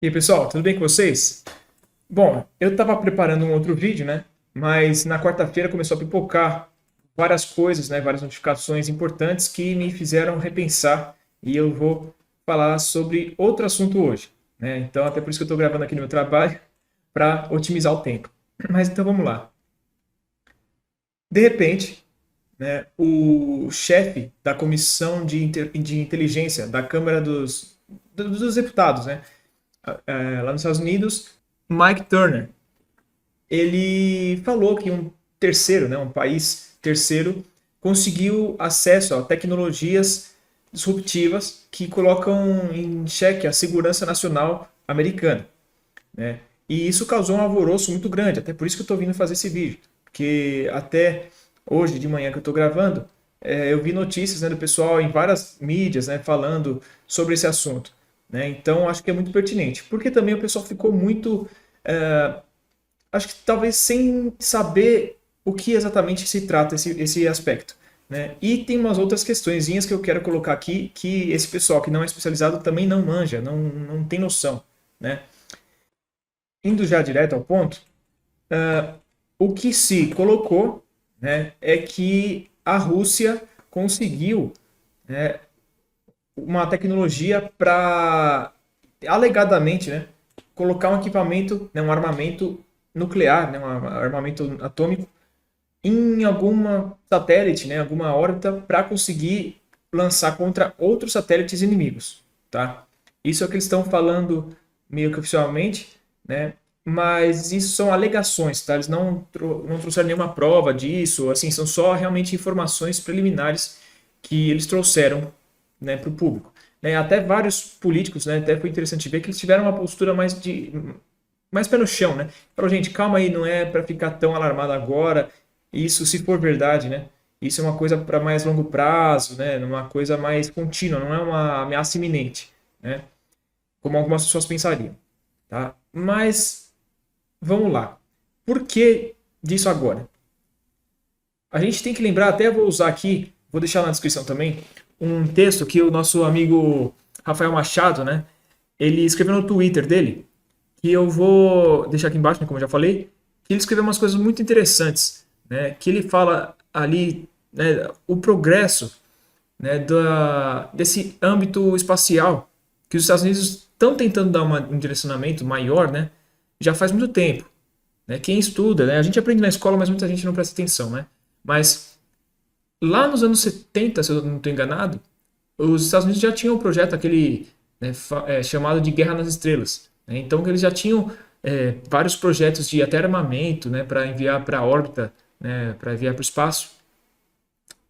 E aí, pessoal, tudo bem com vocês? Bom, eu estava preparando um outro vídeo, né? Mas na quarta-feira começou a pipocar várias coisas, né? Várias notificações importantes que me fizeram repensar e eu vou falar sobre outro assunto hoje, né? Então, até por isso que eu estou gravando aqui no meu trabalho para otimizar o tempo. Mas então vamos lá. De repente, né, o chefe da comissão de inteligência da Câmara dos Deputados, né? Lá nos Estados Unidos, Mike Turner, ele falou que um terceiro, né, um país terceiro, conseguiu acesso a tecnologias disruptivas que colocam em xeque a segurança nacional americana, né? E isso causou um alvoroço muito grande, até por isso que eu estou vindo fazer esse vídeo, porque até hoje de manhã que eu estou gravando, eu vi notícias, né, do pessoal em várias mídias, né, falando sobre esse assunto, né? Então acho que é muito pertinente, porque também o pessoal ficou muito acho que talvez sem saber o que exatamente se trata esse aspecto, né? E tem umas outras questõezinhas que eu quero colocar aqui que esse pessoal que não é especializado também não manja, não tem noção, né? Indo já direto ao ponto, o que se colocou, né, é que a Rússia conseguiu, né, uma tecnologia para, alegadamente, né, colocar um equipamento, né, um armamento nuclear, né, um armamento atômico em alguma satélite, né, alguma órbita, para conseguir lançar contra outros satélites inimigos, tá? Isso é o que eles estão falando meio que oficialmente, né? Mas isso são alegações, tá? Eles não trouxeram nenhuma prova disso, assim, são só realmente informações preliminares que eles trouxeram, né, para o público. Né? Até vários políticos, né, até foi interessante ver que eles tiveram uma postura mais pé no chão, né? Falou, gente, calma aí, não é para ficar tão alarmado agora. Isso, se for verdade, né? Isso é uma coisa para mais longo prazo, né? Uma coisa mais contínua, não é uma ameaça iminente, né? Como algumas pessoas pensariam, tá? Mas vamos lá. Por que disso agora? A gente tem que lembrar, até vou usar aqui, vou deixar na descrição também, um texto que o nosso amigo Rafael Machado, né? Ele escreveu no Twitter dele, que eu vou deixar aqui embaixo, né, como eu já falei, que ele escreveu umas coisas muito interessantes, né? Que ele fala ali, né, o progresso, né, desse âmbito espacial que os Estados Unidos estão tentando dar um direcionamento maior, né? Já faz muito tempo, né? Quem estuda, né? A gente aprende na escola, mas muita gente não presta atenção, né? Mas lá nos anos 70, se eu não estou enganado, os Estados Unidos já tinham um projeto aquele, né, chamado de Guerra nas Estrelas, né? Então eles já tinham vários projetos de até armamento, né, para enviar para a órbita, né, para enviar para o espaço.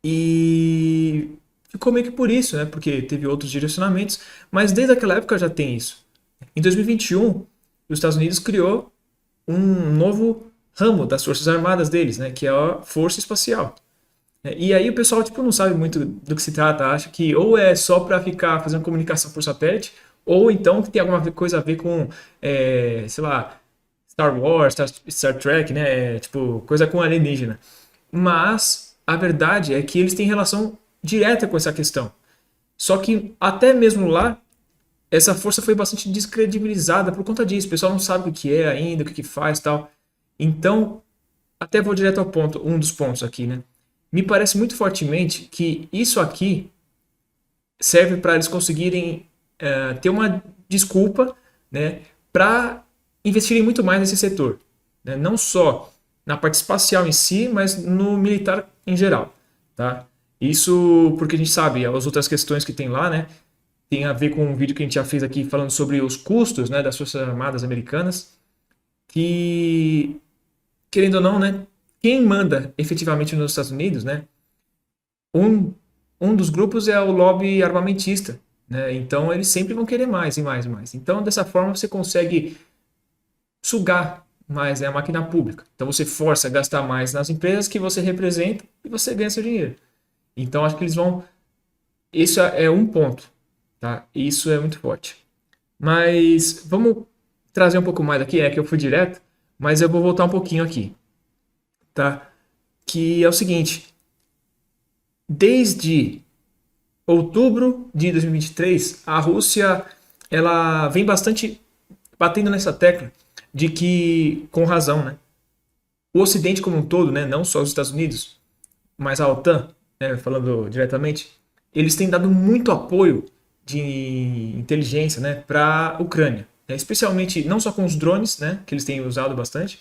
E ficou meio que por isso, né, porque teve outros direcionamentos, mas desde aquela época já tem isso. Em 2021, os Estados Unidos criou um novo ramo das Forças Armadas deles, né, que é a Força Espacial. E aí o pessoal tipo não sabe muito do que se trata, acha que ou é só para ficar fazendo comunicação por satélite, ou então que tem alguma coisa a ver com, sei lá, Star Wars, Star Trek, né? Tipo, coisa com alienígena. Mas a verdade é que eles têm relação direta com essa questão. Só que até mesmo lá, essa força foi bastante descredibilizada por conta disso. O pessoal não sabe o que é ainda, o que faz e tal. Então, até vou direto ao ponto, um dos pontos aqui, né? Me parece muito fortemente que isso aqui serve para eles conseguirem ter uma desculpa, né, para investirem muito mais nesse setor, né? Não só na parte espacial em si, mas no militar em geral, tá? Isso porque a gente sabe as outras questões que tem lá, né? Tem a ver com um vídeo que a gente já fez aqui falando sobre os custos, né, das Forças Armadas Americanas, que, querendo ou não, né, quem manda efetivamente nos Estados Unidos, né, um, um dos grupos é o lobby armamentista, né? Então eles sempre vão querer mais e mais e mais. Então dessa forma você consegue sugar mais, né, a máquina pública. Então você força a gastar mais nas empresas que você representa e você ganha seu dinheiro. Então acho que eles vão. Isso é um ponto, tá? Isso é muito forte. Mas vamos trazer um pouco mais aqui, é que eu fui direto, mas eu vou voltar um pouquinho aqui, tá? Que é o seguinte, desde outubro de 2023, a Rússia ela vem bastante batendo nessa tecla de que, com razão, né, o Ocidente como um todo, né, não só os Estados Unidos, mas a OTAN, né, falando diretamente, eles têm dado muito apoio de inteligência, né, para a Ucrânia, né, especialmente não só com os drones, né, que eles têm usado bastante,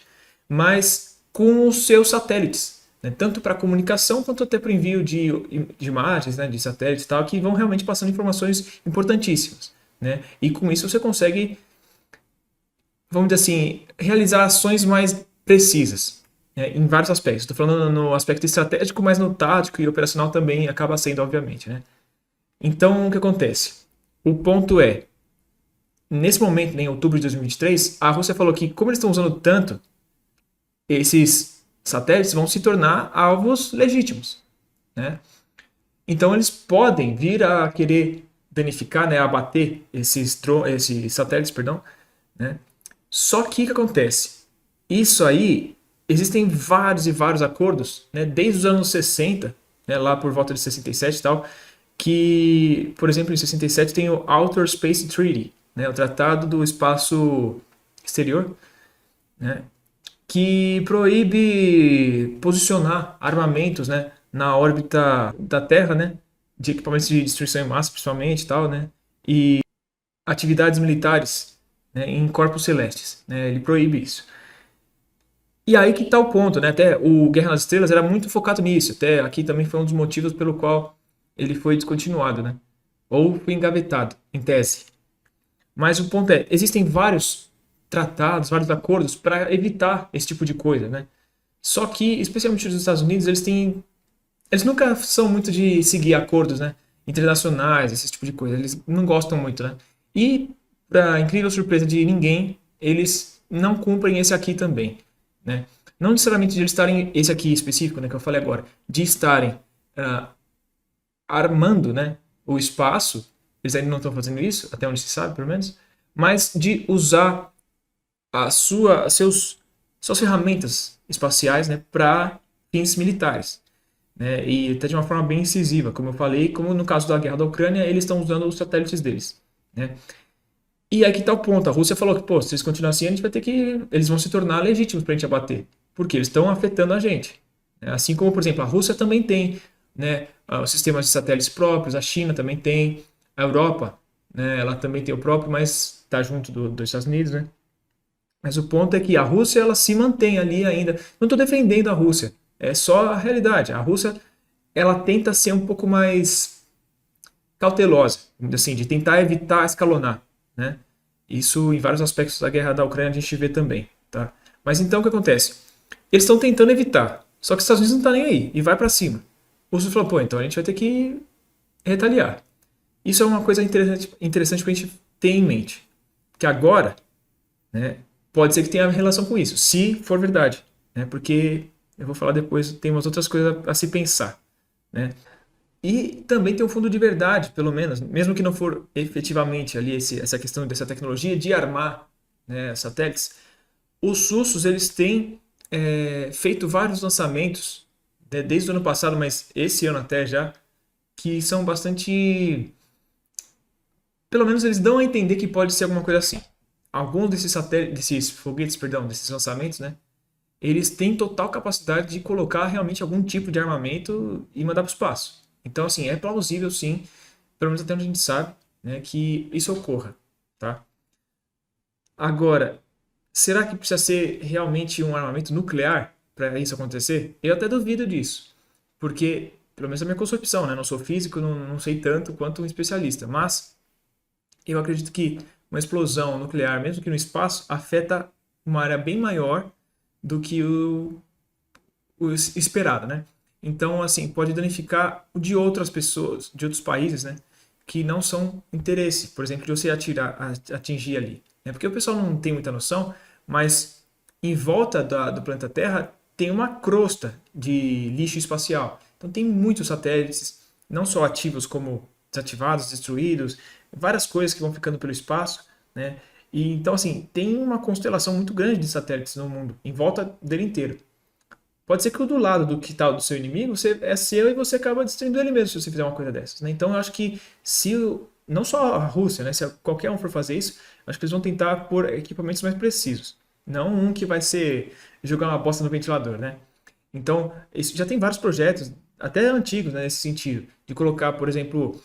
mas com os seus satélites, né, tanto para comunicação quanto até para o envio de imagens, né, de satélites e tal, que vão realmente passando informações importantíssimas, né, e com isso você consegue, vamos dizer assim, realizar ações mais precisas, né, em vários aspectos. Estou falando no aspecto estratégico, mas no tático e operacional também acaba sendo, obviamente, né. Então, o que acontece? O ponto é, nesse momento, né, em outubro de 2023, a Rússia falou que, como eles estão usando tanto, esses satélites vão se tornar alvos legítimos, né? Então, eles podem vir a querer danificar, né, abater esses satélites, perdão, né? Só que o que acontece? Isso aí, existem vários e vários acordos, né, desde os anos 60, né, lá por volta de 67 e tal, que, por exemplo, em 67 tem o Outer Space Treaty, né, o Tratado do Espaço Exterior, né, que proíbe posicionar armamentos, né, na órbita da Terra, né, de equipamentos de destruição em massa, principalmente, e tal, né, e atividades militares, né, em corpos celestes, né, ele proíbe isso. E aí que está o ponto, né? Até o Guerra nas Estrelas era muito focado nisso. Até aqui também foi um dos motivos pelo qual ele foi descontinuado, né? Ou foi engavetado, em tese. Mas o ponto é, existem vários tratados, vários acordos para evitar esse tipo de coisa, né? Só que, especialmente os Estados Unidos, eles nunca são muito de seguir acordos, né, internacionais, esse tipo de coisa. Eles não gostam muito, né? E, para incrível surpresa de ninguém, eles não cumprem esse aqui também, né? Não necessariamente de eles estarem, esse aqui específico, né, que eu falei agora, de estarem ah, armando, né, o espaço, eles ainda não estão fazendo isso, até onde se sabe, pelo menos, mas de usar suas ferramentas espaciais, né, para fins militares, né, e até de uma forma bem incisiva, como eu falei, como no caso da guerra da Ucrânia, eles estão usando os satélites deles, né. E aí que tá o ponto, a Rússia falou que, pô, se eles continuarem assim, a gente vai ter que, eles vão se tornar legítimos para a gente abater, porque eles estão afetando a gente, né? Assim como, por exemplo, a Rússia também tem, né, os sistemas de satélites próprios, a China também tem, a Europa, né, ela também tem o próprio, mas está junto dos Estados Unidos, né. Mas o ponto é que a Rússia ela se mantém ali ainda. Não estou defendendo a Rússia, é só a realidade. A Rússia ela tenta ser um pouco mais cautelosa, assim, de tentar evitar escalonar, né? Isso em vários aspectos da guerra da Ucrânia a gente vê também, tá? Mas então o que acontece? Eles estão tentando evitar, só que os Estados Unidos não estão nem aí e vai para cima. O Russo falou, pô, então a gente vai ter que retaliar. Isso é uma coisa interessante para a gente ter em mente, que agora, né, pode ser que tenha relação com isso, se for verdade, né? Porque eu vou falar depois, tem umas outras coisas a se pensar, né? E também tem um fundo de verdade, pelo menos, mesmo que não for efetivamente ali essa questão dessa tecnologia de armar, né, satélites, os russos eles têm feito vários lançamentos, né, desde o ano passado, mas esse ano até já, que são bastante, pelo menos eles dão a entender que pode ser alguma coisa assim. Alguns desses satélites, desses foguetes, perdão, desses lançamentos, né, eles têm total capacidade de colocar realmente algum tipo de armamento e mandar para o espaço. Então, assim, é plausível, sim, pelo menos até onde a gente sabe, né, que isso ocorra, tá? Agora, será que precisa ser realmente um armamento nuclear para isso acontecer? Eu até duvido disso, porque, pelo menos é a minha concepção, né? Não sou físico, não sei tanto quanto um especialista, mas eu acredito que uma explosão nuclear, mesmo que no espaço, afeta uma área bem maior do que o esperado, né? Então, assim, pode danificar o de outras pessoas, de outros países, né? Que não são interesse, por exemplo, de você atingir ali, né? Porque o pessoal não tem muita noção, mas em volta do planeta Terra tem uma crosta de lixo espacial. Então tem muitos satélites, não só ativos como desativados, destruídos, várias coisas que vão ficando pelo espaço, né? E então assim, tem uma constelação muito grande de satélites no mundo, em volta dele inteiro. Pode ser que o do lado do que está do seu inimigo é seu e você acaba destruindo ele mesmo se você fizer uma coisa dessas, né? Então eu acho que se não só a Rússia, né? Se qualquer um for fazer isso, acho que eles vão tentar pôr equipamentos mais precisos. Não um que vai ser jogar uma bosta no ventilador, né? Então, isso, já tem vários projetos, até antigos, né, nesse sentido, de colocar, por exemplo,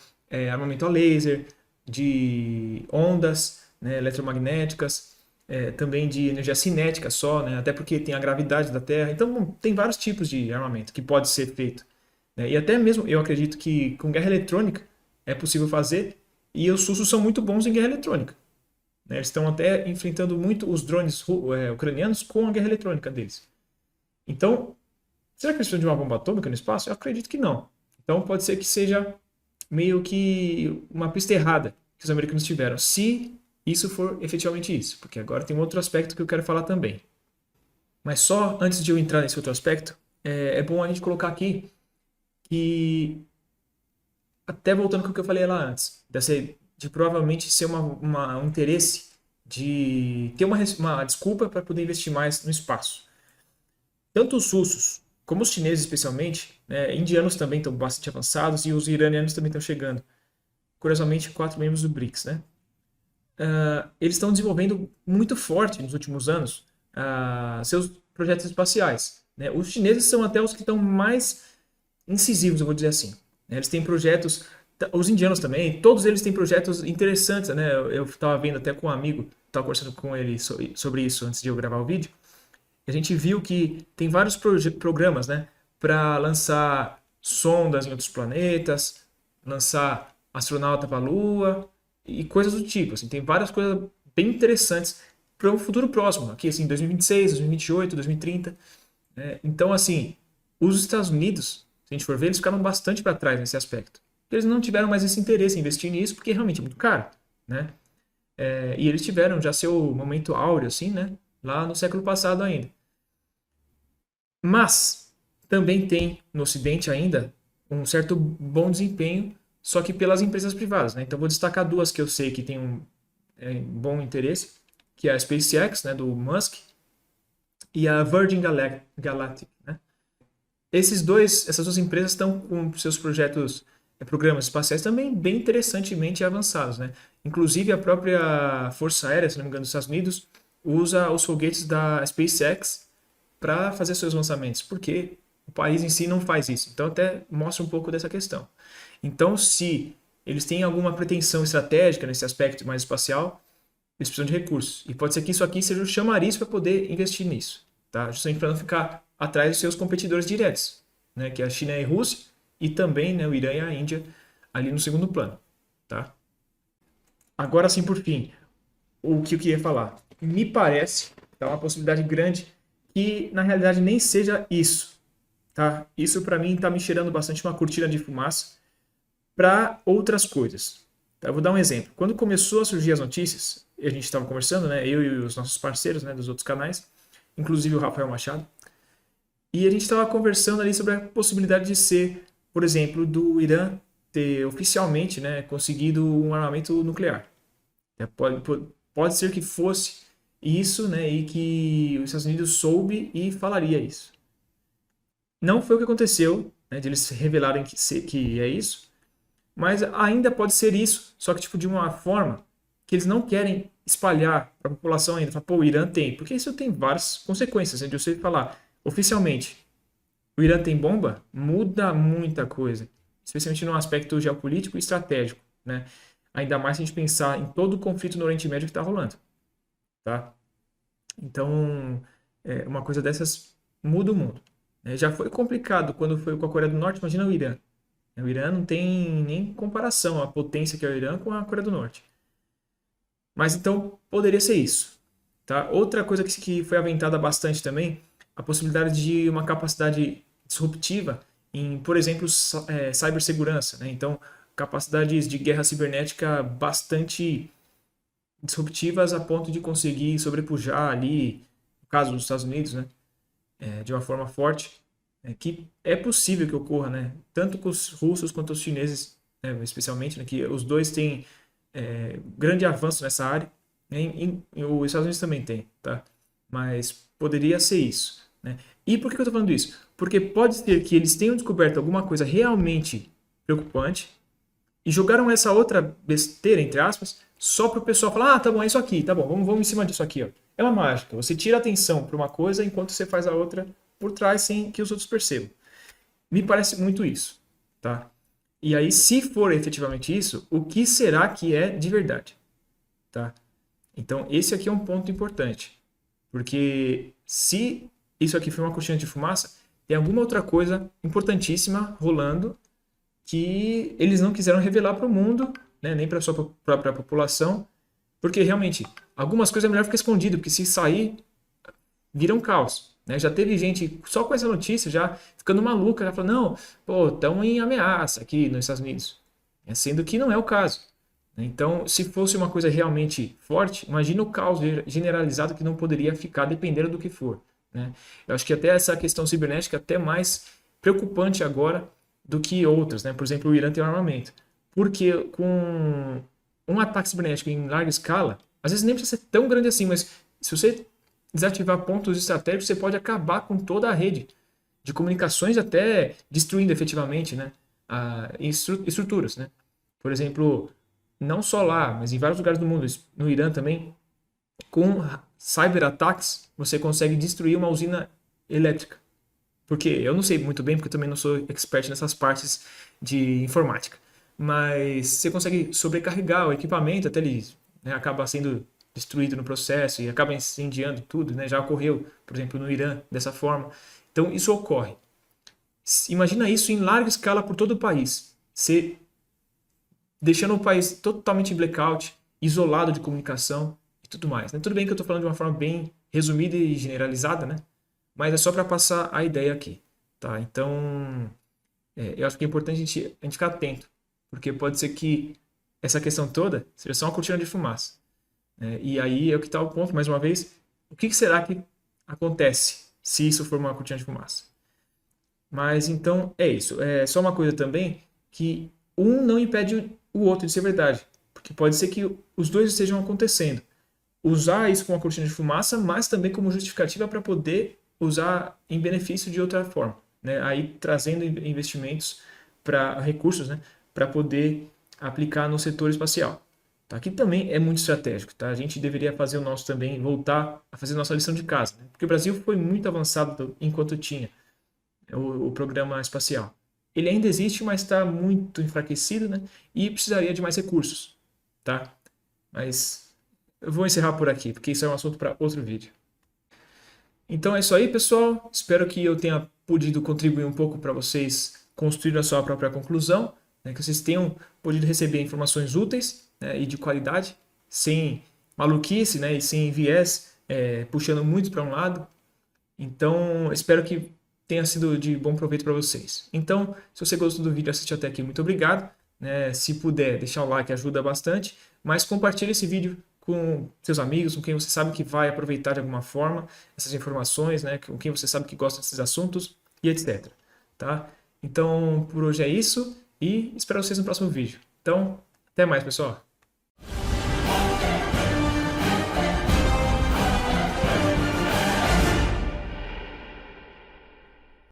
armamento a laser, de ondas, né, eletromagnéticas, também de energia cinética só, né, até porque tem a gravidade da Terra. Então, bom, tem vários tipos de armamento que pode ser feito, né? E até mesmo eu acredito que com guerra eletrônica é possível fazer, e os russos são muito bons em guerra eletrônica, né? Eles estão até enfrentando muito os drones ucranianos com a guerra eletrônica deles. Então, será que eles precisam de uma bomba atômica no espaço? Eu acredito que não. Então pode ser que seja meio que uma pista errada que os americanos tiveram, se isso for efetivamente isso. Porque agora tem um outro aspecto que eu quero falar também. Mas só antes de eu entrar nesse outro aspecto, é bom a gente colocar aqui que, até voltando com o que eu falei lá antes, de provavelmente ser um interesse de ter uma desculpa para poder investir mais no espaço. Tanto os russos como os chineses, especialmente, né, indianos também estão bastante avançados e os iranianos também estão chegando. Curiosamente, 4 membros do BRICS, né? Eles estão desenvolvendo muito forte nos últimos anos seus projetos espaciais, né? Os chineses são até os que estão mais incisivos, eu vou dizer assim, né? Eles têm projetos, os indianos também, todos eles têm projetos interessantes, né? Eu estava vendo até com um amigo, estava conversando com ele sobre isso antes de eu gravar o vídeo. A gente viu que tem vários programas, né, para lançar sondas em outros planetas, lançar astronauta para a Lua e coisas do tipo. Assim, tem várias coisas bem interessantes para um futuro próximo, aqui assim, 2026, 2028, 2030. Né? Então, assim, os Estados Unidos, se a gente for ver, eles ficaram bastante para trás nesse aspecto. Eles não tiveram mais esse interesse em investir nisso porque realmente é muito caro, né? E eles tiveram já seu momento áureo, assim, né? Lá no século passado ainda. Mas também tem no Ocidente ainda um certo bom desempenho, só que pelas empresas privadas, né? Então vou destacar duas que eu sei que tem um bom interesse, que é a SpaceX, né, do Musk, e a Virgin Galactic, né? Essas duas empresas estão com seus programas espaciais também bem interessantemente avançados, né? Inclusive a própria Força Aérea, se não me engano, dos Estados Unidos, usa os foguetes da SpaceX para fazer seus lançamentos, porque o país em si não faz isso. Então até mostra um pouco dessa questão. Então, se eles têm alguma pretensão estratégica nesse aspecto mais espacial, eles precisam de recursos. E pode ser que isso aqui seja o chamariz para poder investir nisso, tá? Justamente para não ficar atrás dos seus competidores diretos, né? Que é a China e a Rússia, e também, né, o Irã e a Índia ali no segundo plano, tá? Agora sim, por fim, o que eu queria falar. Me parece, tá, uma possibilidade grande que na realidade nem seja isso, tá? Isso para mim tá me cheirando bastante uma cortina de fumaça para outras coisas. Tá? Eu vou dar um exemplo. Quando começou a surgir as notícias, e a gente estava conversando, né, eu e os nossos parceiros, né, dos outros canais, inclusive o Rafael Machado, e a gente estava conversando ali sobre a possibilidade de ser, por exemplo, do Irã ter oficialmente, né, conseguido um armamento nuclear. Pode ser que fosse isso, né, e que os Estados Unidos soube e falaria isso. Não foi o que aconteceu, né, de eles revelarem que é isso, mas ainda pode ser isso, só que tipo de uma forma que eles não querem espalhar para a população ainda. Falar, pô, o Irã tem, porque isso tem várias consequências. Né, de você falar oficialmente, o Irã tem bomba, muda muita coisa, especialmente no aspecto geopolítico e estratégico, né? Ainda mais se a gente pensar em todo o conflito no Oriente Médio que está rolando, tá? Então, uma coisa dessas muda o mundo. Né? Já foi complicado quando foi com a Coreia do Norte, imagina o Irã. O Irã não tem nem comparação a potência que é o Irã com a Coreia do Norte. Mas então poderia ser isso. Tá? Outra coisa que foi aventada bastante também, a possibilidade de uma capacidade disruptiva em, por exemplo, cibersegurança. Né? Então, capacidades de guerra cibernética bastante disruptivas a ponto de conseguir sobrepujar ali, no caso dos Estados Unidos, né? De uma forma forte, que é possível que ocorra, né? Tanto com os russos quanto os chineses, né? Especialmente, né? Que os dois têm grande avanço nessa área, né? Os Estados Unidos também tem, tá? Mas poderia ser isso, né? E por que eu estou falando isso? Porque pode ser que eles tenham descoberto alguma coisa realmente preocupante E jogaram essa outra besteira, entre aspas, só para o pessoal falar, ah, tá bom, é isso aqui, tá bom, vamos em cima disso aqui, ó. É uma mágica, você tira a atenção para uma coisa enquanto você faz a outra por trás sem que os outros percebam. Me parece muito isso, tá? E aí, se for efetivamente isso, o que será que é de verdade, tá? Então, esse aqui é um ponto importante, porque se isso aqui foi uma cortina de fumaça, tem alguma outra coisa importantíssima rolando que eles não quiseram revelar para o mundo, né, nem para a sua própria população, porque realmente algumas coisas é melhor ficar escondido, porque se sair, vira um caos. Né? Já teve gente só com essa notícia já ficando maluca, já falando, não, pô, estão em ameaça aqui nos Estados Unidos, sendo que não é o caso. Então, se fosse uma coisa realmente forte, imagina o caos generalizado que não poderia ficar dependendo do que for. Né? Eu acho que até essa questão cibernética é até mais preocupante agora do que outras. Né? Por exemplo, o Irã tem um armamento. Porque com um ataque cibernético em larga escala, às vezes nem precisa ser tão grande assim, mas se você desativar pontos estratégicos, você pode acabar com toda a rede de comunicações, até destruindo efetivamente, né, estruturas. Né? Por exemplo, não só lá, mas em vários lugares do mundo, no Irã também, com cyberataques, você consegue destruir uma usina elétrica. Porque eu não sei muito bem, porque eu também não sou expert nessas partes de informática. Mas você consegue sobrecarregar o equipamento até ele, né, acaba sendo destruído no processo e acaba incendiando tudo. Né? Já ocorreu, por exemplo, no Irã, dessa forma. Então, isso ocorre. Imagina isso em larga escala por todo o país. Você deixando o país totalmente em blackout, isolado de comunicação e tudo mais. Né? Tudo bem que eu estou falando de uma forma bem resumida e generalizada, né? Mas é só para passar a ideia aqui. Tá? Então, eu acho que é importante a gente ficar atento, porque pode ser que essa questão toda seja só uma cortina de fumaça. Né? E aí é o que está o ponto, mais uma vez, o que será que acontece se isso for uma cortina de fumaça? Mas então é isso. É só uma coisa também que um não impede o outro de ser verdade, porque pode ser que os dois estejam acontecendo. Usar isso como uma cortina de fumaça, mas também como justificativa para poder usar em benefício de outra forma, né? Aí trazendo investimentos para recursos, né? Para poder aplicar no setor espacial. Tá? Que também é muito estratégico. Tá? A gente deveria fazer o nosso também, voltar a fazer nossa lição de casa. Né? Porque o Brasil foi muito avançado enquanto tinha o programa espacial. Ele ainda existe, mas está muito enfraquecido, né? E precisaria de mais recursos. Tá? Mas eu vou encerrar por aqui, porque isso é um assunto para outro vídeo. Então é isso aí, pessoal. Espero que eu tenha podido contribuir um pouco para vocês construir a sua própria conclusão, né? Que vocês tenham podido receber informações úteis, né? E de qualidade, sem maluquice, né? E sem viés, puxando muito para um lado. Então, espero que tenha sido de bom proveito para vocês. Então, se você gostou do vídeo e assistiu até aqui, muito obrigado. Né? Se puder, deixar o like ajuda bastante, mas compartilhe esse vídeo com seus amigos, com quem você sabe que vai aproveitar de alguma forma essas informações, né? Com quem você sabe que gosta desses assuntos e etc. Tá? Então, por hoje é isso e espero vocês no próximo vídeo. Então, até mais, pessoal!